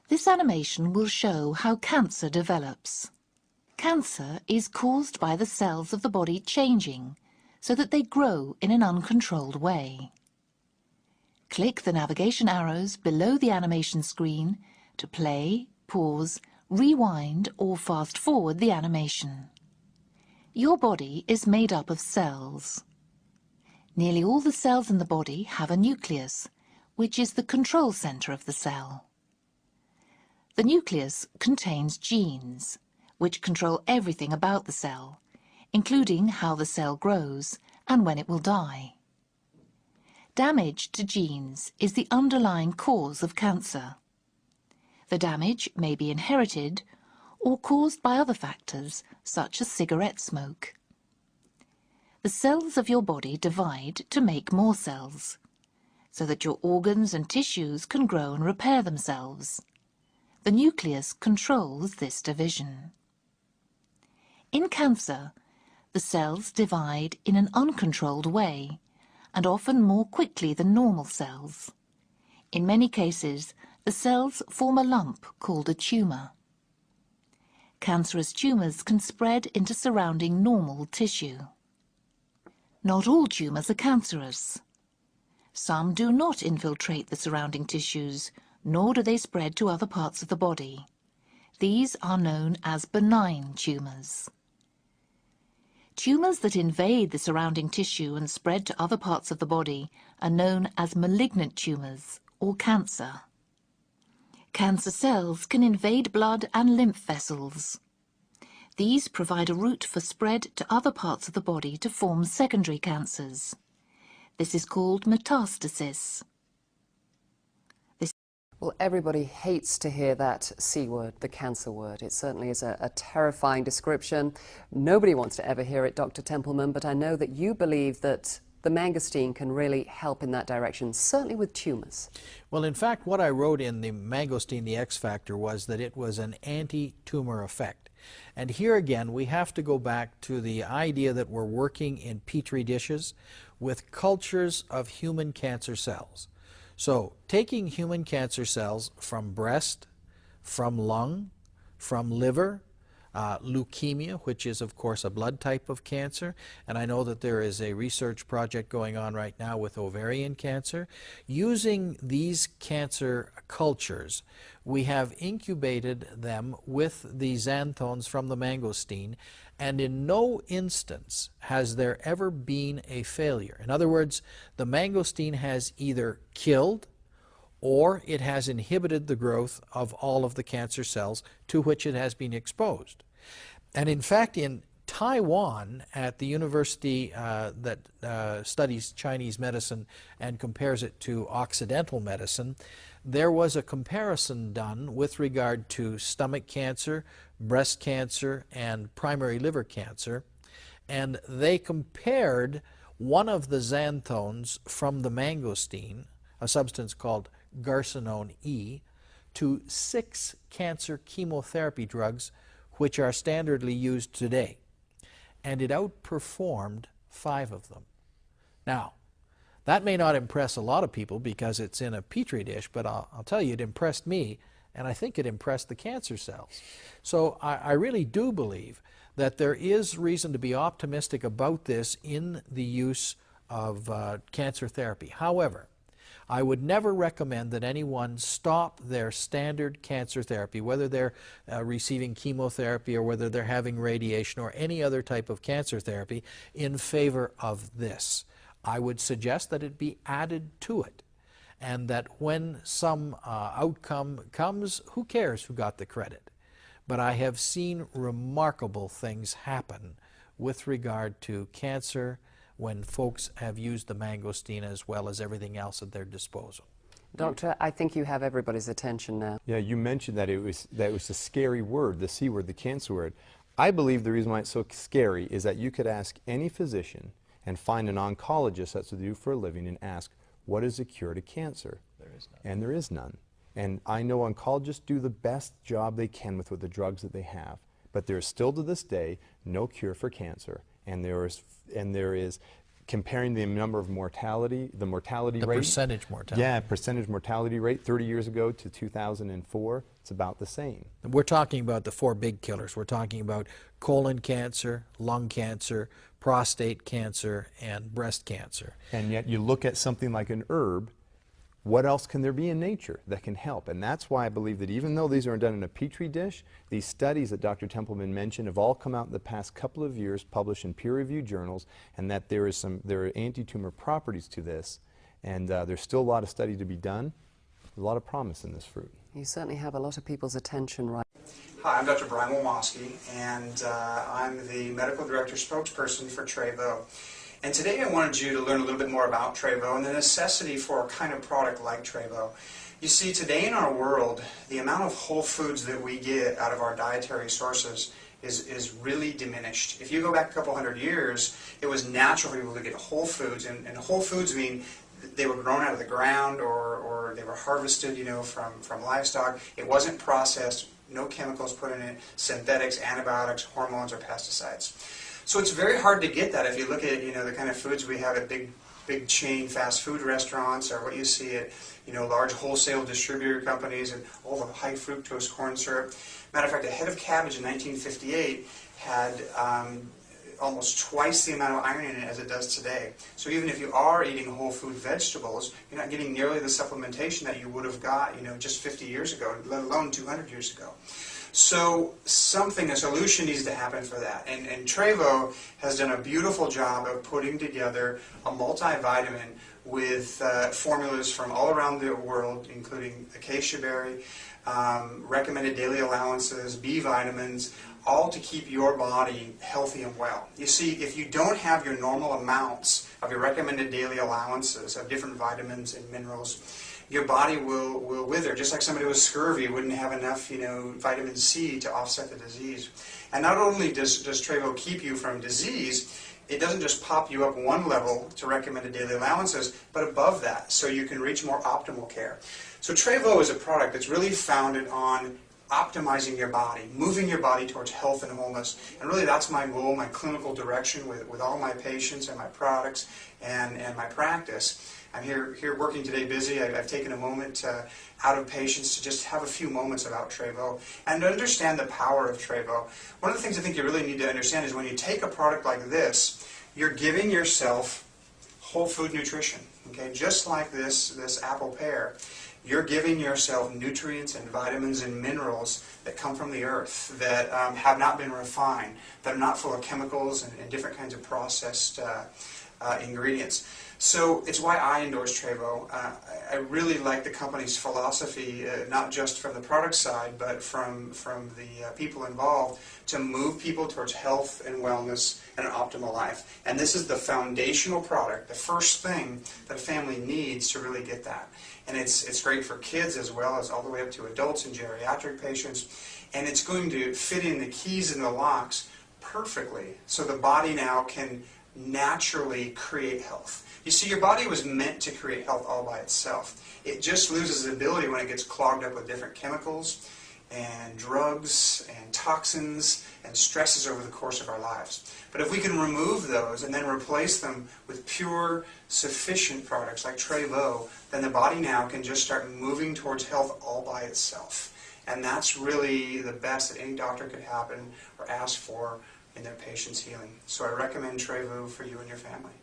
This animation will show how cancer develops. Cancer is caused by the cells of the body changing so that they grow in an uncontrolled way. Click the navigation arrows below the animation screen to play, pause, rewind or fast forward the animation. Your body is made up of cells. Nearly all the cells in the body have a nucleus, which is the control center of the cell. The nucleus contains genes, which control everything about the cell, including how the cell grows and when it will die. Damage to genes is the underlying cause of cancer. The damage may be inherited or caused by other factors, such as cigarette smoke. The cells of your body divide to make more cells, so that your organs and tissues can grow and repair themselves. The nucleus controls this division. In cancer, the cells divide in an uncontrolled way, and often more quickly than normal cells. In many cases, the cells form a lump called a tumour. Cancerous tumours can spread into surrounding normal tissue. Not all tumours are cancerous. Some do not infiltrate the surrounding tissues, nor do they spread to other parts of the body. These are known as benign tumours. Tumours that invade the surrounding tissue and spread to other parts of the body are known as malignant tumours or cancer. Cancer cells can invade blood and lymph vessels. These provide a route for spread to other parts of the body to form secondary cancers. This is called metastasis. Well, everybody hates to hear that C word, the cancer word. It certainly is a terrifying description. Nobody wants to ever hear it, Dr. Templeman, but I know that you believe that the mangosteen can really help in that direction, certainly with tumours. Well, in fact, what I wrote in the mangosteen, the X factor, was that it was an anti-tumor effect. And here again, we have to go back to the idea that we're working in petri dishes with cultures of human cancer cells. So, taking human cancer cells from breast, from lung, from liver, leukemia, which is of course a blood type of cancer, and I know that there is a research project going on right now with ovarian cancer. Using these cancer cultures, we have incubated them with the xanthones from the mangosteen, and in no instance has there ever been a failure. In other words, the mangosteen has either killed or it has inhibited the growth of all of the cancer cells to which it has been exposed. And in fact, in Taiwan, at the university that studies Chinese medicine and compares it to Occidental medicine, there was a comparison done with regard to stomach cancer, breast cancer, and primary liver cancer, and they compared one of the xanthones from the mangosteen, a substance called garcinone E, to 6 cancer chemotherapy drugs which are standardly used today, and it outperformed 5 of them. Now, that may not impress a lot of people because it's in a petri dish, but I'll tell you, it impressed me, and I think it impressed the cancer cells. So I really do believe that there is reason to be optimistic about this in the use of cancer therapy. However, I would never recommend that anyone stop their standard cancer therapy, whether they're receiving chemotherapy or whether they're having radiation or any other type of cancer therapy, in favor of this. I would suggest that it be added to it, and that when some outcome comes, who cares who got the credit? But I have seen remarkable things happen with regard to cancer when folks have used the mangosteen as well as everything else at their disposal. Doctor, I think you have everybody's attention now. Yeah, you mentioned that it was a scary word, the C word, the cancer word. I believe the reason why it's so scary is that you could ask any physician and find an oncologist, that's what they do for a living, and ask, what is the cure to cancer? There is none. And there is none. And I know oncologists do the best job they can with the drugs that they have, but there is still to this day no cure for cancer. And there is comparing the number of mortality, the mortality The rate. percentage mortality. Yeah, percentage mortality rate 30 years ago to 2004, it's about the same. We're talking about the 4 big killers. We're talking about colon cancer, lung cancer, prostate cancer, and breast cancer. And yet you look at something like an herb, what else can there be in nature that can help? And that's why I believe that even though these are done in a petri dish, these studies that Dr. Templeman mentioned have all come out in the past couple of years, published in peer-reviewed journals, and that there are anti-tumor properties to this. And there's still a lot of study to be done. There's a lot of promise in this fruit. You certainly have a lot of people's attention right. Hi, I'm Dr. Brian Womoski, and I'm the Medical Director Spokesperson for Trevo. And today I wanted you to learn a little bit more about Trevo and the necessity for a kind of product like Trevo. You see, today in our world, the amount of whole foods that we get out of our dietary sources is really diminished. If you go back a couple hundred years, it was natural for people to get whole foods, and whole foods mean they were grown out of the ground or they were harvested, from livestock. It wasn't processed, no chemicals put in it, synthetics, antibiotics, hormones, or pesticides. So it's very hard to get that if you look at, the kind of foods we have at big chain fast food restaurants, or what you see at, large wholesale distributor companies, and all the high fructose corn syrup. Matter of fact, a head of cabbage in 1958 had almost twice the amount of iron in it as it does today. So even if you are eating whole food vegetables, you're not getting nearly the supplementation that you would have got, just 50 years ago, let alone 200 years ago. So a solution needs to happen for that. And Trevo has done a beautiful job of putting together a multivitamin with formulas from all around the world, including acacia berry, recommended daily allowances, B vitamins, all to keep your body healthy and well. You see, if you don't have your normal amounts of your recommended daily allowances of different vitamins and minerals, your body will wither, just like somebody with scurvy wouldn't have enough, vitamin C to offset the disease. And not only does Trevo keep you from disease, it doesn't just pop you up one level to recommended daily allowances, but above that, so you can reach more optimal care. So Trevo is a product that's really founded on optimizing your body, moving your body towards health and wholeness. And really that's my goal, my clinical direction with all my patients and my products and my practice. I'm here working today busy. I've taken a moment out of patients to just have a few moments about Trevo and to understand the power of Trevo. One of the things I think you really need to understand is when you take a product like this, you're giving yourself whole food nutrition. Okay, just like this apple pear. You're giving yourself nutrients and vitamins and minerals that come from the earth, that have not been refined, that are not full of chemicals and different kinds of processed ingredients. So it's why I endorse Trevo. I really like the company's philosophy, not just from the product side, but from the people involved, to move people towards health and wellness and an optimal life. And this is the foundational product, the first thing that a family needs to really get that. And it's great for kids as well as all the way up to adults and geriatric patients. And it's going to fit in the keys and the locks perfectly, so the body now can naturally create health. You see, your body was meant to create health all by itself. It just loses its ability when it gets clogged up with different chemicals and drugs and toxins and stresses over the course of our lives. But if we can remove those and then replace them with pure, sufficient products like Trevo, then the body now can just start moving towards health all by itself. And that's really the best that any doctor could happen or ask for in their patient's healing. So I recommend Trevo for you and your family.